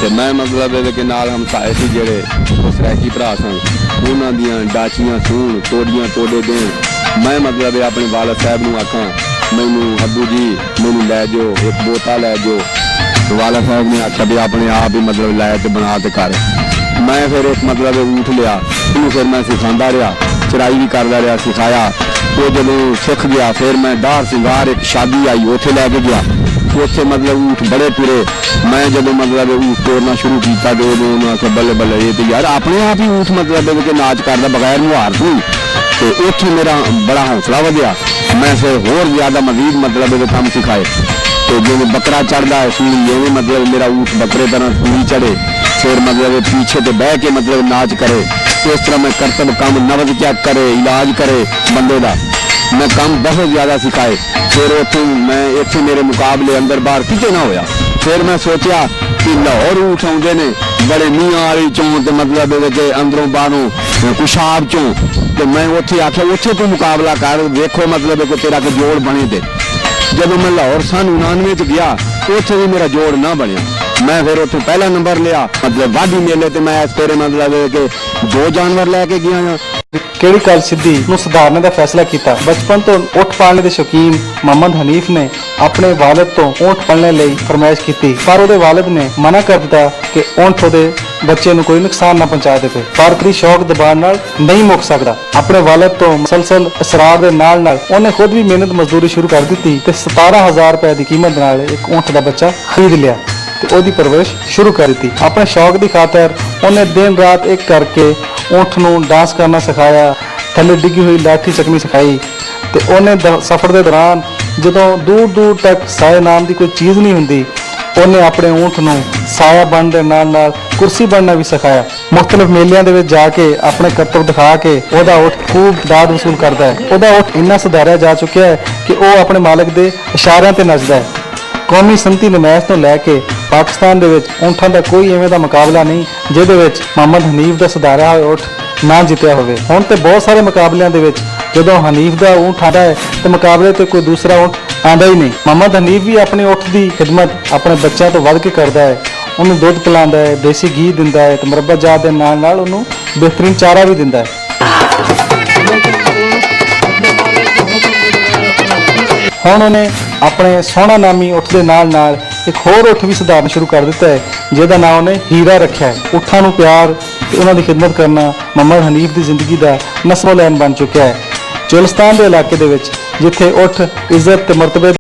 ਤੇ ਮੈਂ ਮਤਲਬ ਇਹਦੇ ਕੇ ਨਾਲ ਹਮਸਾਏ ਸੀ ਜਿਹੜੇ ਸਰਾਇਕੀ ਭਰਾ ਸਨ, ਉਹਨਾਂ ਦੀਆਂ ਡਾਚੀਆਂ ਸੂਣ ਤੋੜੀਆਂ ਟੋਡੇ ਦੇਣ। ਮੈਂ ਮਤਲਬ ਆਪਣੇ ਵਾਲਦ ਸਾਹਿਬ ਨੂੰ ਆਖਾਂ ਮੈਨੂੰ ਅੱਬੂ ਜੀ ਮੈਨੂੰ ਲੈ ਜਾਓ, ਇੱਕ ਬੋਤਾ ਲੈ ਜਾਓ। ਵਾਲਦ ਸਾਹਿਬ ਨੇ ਆਖਿਆ ਵੀ ਆਪਣੇ ਆਪ ਹੀ ਮਤਲਬ ਲੈ ਤੇ ਬਣਾ ਤੇ ਕਰ। ਮੈਂ ਫਿਰ ਇੱਕ ਮਤਲਬ ਊਠ ਲਿਆ, ਉਹਨੂੰ ਫਿਰ ਮੈਂ ਸਿਖਾਉਂਦਾ ਰਿਹਾ, ਚੜਾਈ ਵੀ ਕਰਦਾ ਰਿਹਾ, ਸਿਖਾਇਆ। ਉਹ ਜਦੋਂ ਸਿੱਖ ਗਿਆ ਫਿਰ ਮੈਂ ਡਾਰ ਸਿੰਘਾਰ ਇੱਕ ਸ਼ਾਦੀ ਆਈ, ਉੱਥੇ ਲੈ ਕੇ ਗਿਆ। ਉੱਥੇ ਮਤਲਬ ਊਠ ਬੜੇ ਤੁਰੇ। ਮੈਂ ਜਦੋਂ ਮਤਲਬ ਊਠ ਤੋੜਨਾ ਸ਼ੁਰੂ ਕੀਤਾ ਤੇ ਉਹਨੂੰ ਆਖਿਆ ਬੱਲੇ ਬੱਲੇ ਇਹ ਤੇ ਯਾਰ ਆਪਣੇ ਆਪ ਹੀ ਊਠ ਮਤਲਬ ਕਿ ਨਾਚ ਕਰਦਾ ਬਗੈਰ ਮੁਹਾਰ ਤੋਂ। ਤੇ ਉੱਥੇ ਮੇਰਾ ਬੜਾ ਹੌਸਲਾ ਵਧਿਆ। ਮੈਂ ਫਿਰ ਹੋਰ ਜ਼ਿਆਦਾ ਮਜ਼ੀਦ ਮਤਲਬ ਇਹਦੇ ਕੰਮ ਸਿਖਾਏ। ਤੇ ਜਿਵੇਂ ਬੱਕਰਾ ਚੜ੍ਹਦਾ ਹੈ ਸੂਈ, ਜਿਵੇਂ ਮਤਲਬ ਮੇਰਾ ਊਠ ਬੱਕਰੇ ਤਰ੍ਹਾਂ ਸੂਈ ਚੜ੍ਹੇ, ਫਿਰ ਮਤਲਬ ਪੀछੇ ਤੇ ਬਹਿ ਕੇ ਮਤਲਬ ਨਾਚ करे। ਇਸ ਤਰ੍ਹਾਂ मैं करतब काम नबज चेक करे, इलाज करे बंदे का। मैं काम बहुत ज़्यादा सिखाए। फिर उतों मैं इतने मेरे मुकाबले अंदर बाहर किते ना होया। फिर मैं सोचा कि लाहौर ऊठ आते ने बड़े मियाँ वाली चों तो मतलब अंदरों बाहरों कुशाब चों। तो मैं उत्थे आख्या उत्थे तू मुकाबला कर, देखो मतलब को तेरा को जोड़ बने थे। जब मैं लाहौर सन 99 गया उत्थे भी मेरा जोड़ ना बनया। मैं फिर उत्थे पहला नंबर लिया। मतलब वाढी मेले ते मैं तेरे मतलब कि 2 जानवर लैके गया हाँ। ਕਿਹੜੀ ਗੱਲ ਸਿੱਧੀ ਨੂੰ ਸੁਧਾਰਨੇ ਦਾ ਫੈਸਲਾ ਕੀਤਾ। ਬਚਪਨ ਤੋਂ ਊਠ ਪਾਲਣੇ ਦੇ ਸ਼ੌਕੀਨ ਮੁਹੰਮਦ ਹਨੀਫ ਨੇ ਆਪਣੇ ਵਾਲਿਦ ਤੋਂ ਊਠ ਪਾਲਣੇ ਲਈ ਫਰਮਾਇਸ਼ ਕੀਤੀ, ਪਰ ਉਹਦੇ ਵਾਲਿਦ ਨੇ ਮਨਾ ਕਰ ਦਿੱਤਾ ਕਿ ਊਠ ਉਹਦੇ ਬੱਚੇ ਨੂੰ ਕੋਈ ਨੁਕਸਾਨ ਨਾ ਪਹੁੰਚਾ ਦੇਵੇ। ਪਰ ਕਦੀ ਸ਼ੌਕ ਦਬਾਅ ਨਾਲ ਨਹੀਂ ਮੁੱਕ ਸਕਦਾ। ਆਪਣੇ ਵਾਲਿਦ ਤੋਂ ਮੁਸਲਸਲ ਇਸਰਾਰ ਦੇ ਨਾਲ ਉਹਨੇ ਖੁਦ ਵੀ ਮਿਹਨਤ ਮਜ਼ਦੂਰੀ ਸ਼ੁਰੂ ਕਰ ਦਿੱਤੀ ਤੇ 17,000 ਰੁਪਏ ਦੀ ਕੀਮਤ ਨਾਲ ਇੱਕ ਊਠ ਦਾ ਬੱਚਾ ਖਰੀਦ ਲਿਆ ਤੇ ਉਹਦੀ ਪਰਵਰਿਸ਼ ਸ਼ੁਰੂ ਕਰ ਦਿੱਤੀ। ਆਪਣੇ ਸ਼ੌਕ ਦੀ ਖਾਤਰ ਉਹਨੇ ਦਿਨ ਰਾਤ ਇੱਕ ਕਰਕੇ ਊਠ ਨੂੰ ਡਾਂਸ ਕਰਨਾ ਸਿਖਾਇਆ, ਥੱਲੇ ਡਿੱਗੀ ਹੋਈ ਲਾਠੀ ਚੱਕਣੀ ਸਿਖਾਈ। ਤੇ ਉਹਨੇ ਸਫ਼ਰ ਦੇ ਦੌਰਾਨ ਜਦੋਂ ਦੂਰ ਦੂਰ ਤੱਕ ਸਾਏ ਨਾਮ ਦੀ ਕੋਈ ਚੀਜ਼ ਨਹੀਂ ਹੁੰਦੀ, ਉਹਨੇ ਆਪਣੇ ਊਠ ਨੂੰ ਸਾਇਆ ਬਣਨ ਦੇ ਨਾਲ ਨਾਲ ਕੁਰਸੀ ਬਣਨਾ ਵੀ ਸਿਖਾਇਆ। ਮੁਖਤਲਿਫ ਮੇਲਿਆਂ ਦੇ ਵਿੱਚ ਜਾ ਕੇ ਆਪਣੇ ਕਰਤੱਵ ਦਿਖਾ ਕੇ ਉਹਦਾ ਊਠ ਖੂਬ ਦਾਦ ਵਸੂਲ ਕਰਦਾ ਹੈ। ਉਹਦਾ ਊਠ ਇੰਨਾ ਸੁਧਾਰਿਆ ਜਾ ਚੁੱਕਿਆ ਹੈ ਕਿ ਉਹ ਆਪਣੇ ਮਾਲਕ ਦੇ ਇਸ਼ਾਰਿਆਂ ਤੇ ਨੱਚਦਾ ਹੈ। ਕੌਮੀ ਸੰਤੀ ਨਮਾਇਸ਼ ਤੋਂ ਲੈ ਕੇ ਪਾਕਿਸਤਾਨ ਦੇ ਵਿੱਚ ਊਠਾਂ ਦਾ ਕੋਈ ਐਵੇਂ ਦਾ ਮੁਕਾਬਲਾ ਨਹੀਂ ਜਿਹਦੇ ਵਿੱਚ ਮੁਹੰਮਦ ਹਨੀਫ ਦਾ ਸੁਧਾਰਿਆ ਹੋਇਆ ਊਠ ਨਾ ਜਿੱਤਿਆ ਹੋਵੇ। ਹੁਣ ਤੇ ਬਹੁਤ ਸਾਰੇ ਮੁਕਾਬਲਿਆਂ ਦੇ ਵਿੱਚ ਜਦੋਂ ਹਨੀਫ ਦਾ ਊਠ ਆਉਂਦਾ ਹੈ ਤੇ ਮੁਕਾਬਲੇ ਤੇ ਕੋਈ ਦੂਸਰਾ ਊਠ ਆਉਂਦਾ ਹੀ ਨਹੀਂ। ਮੁਹੰਮਦ ਹਨੀਫ ਵੀ ਆਪਣੀ ਊਠ ਦੀ ਖਿਦਮਤ ਆਪਣੇ ਬੱਚਿਆਂ ਤੋਂ ਵੱਧ ਕੇ ਕਰਦਾ ਹੈ। ਉਹਨੂੰ ਦੁੱਧ ਪਿਲਾਉਂਦਾ ਹੈ, ਦੇਸੀ ਘੀ ਦਿੰਦਾ ਹੈ ਤੇ ਮੁਰੱਬਾ ਜਾਤ ਦੇ ਨਾਲ ਨਾਲ ਉਹਨੂੰ ਬਿਹਤਰੀਨ ਚਾਰਾ ਵੀ ਦਿੰਦਾ ਹੈ। ਹੁਣ ਉਹਨੇ ਆਪਣੇ ਸੋਹਣਾ ਨਾਮੀ ਊਠ ਦੇ ਨਾਲ ਨਾਲ ਇੱਕ ਹੋਰ ਊਠ ਵੀ ਸੁਧਾਰਨਾ ਸ਼ੁਰੂ ਕਰ ਦਿੱਤਾ ਹੈ ਜਿਹਦਾ ਨਾਮ ਉਹਨੇ ਹੀਰਾ ਰੱਖਿਆ ਹੈ। ਊਠਾਂ ਨੂੰ ਪਿਆਰ ਤੇ ਉਹਨਾਂ ਦੀ ਖਿਦਮਤ ਕਰਨਾ ਮੁਹੰਮਦ ਹਨੀਫ ਦੀ ਜ਼ਿੰਦਗੀ ਦਾ ਨਸਬੋ ਲੈਨ ਬਣ ਚੁੱਕਿਆ ਹੈ। ਚੋਲਿਸਤਾਨ ਦੇ ਇਲਾਕੇ ਦੇ ਵਿੱਚ ਜਿੱਥੇ ਊਠ ਇੱਜ਼ਤ ਤੇ ਮਰਤਬੇ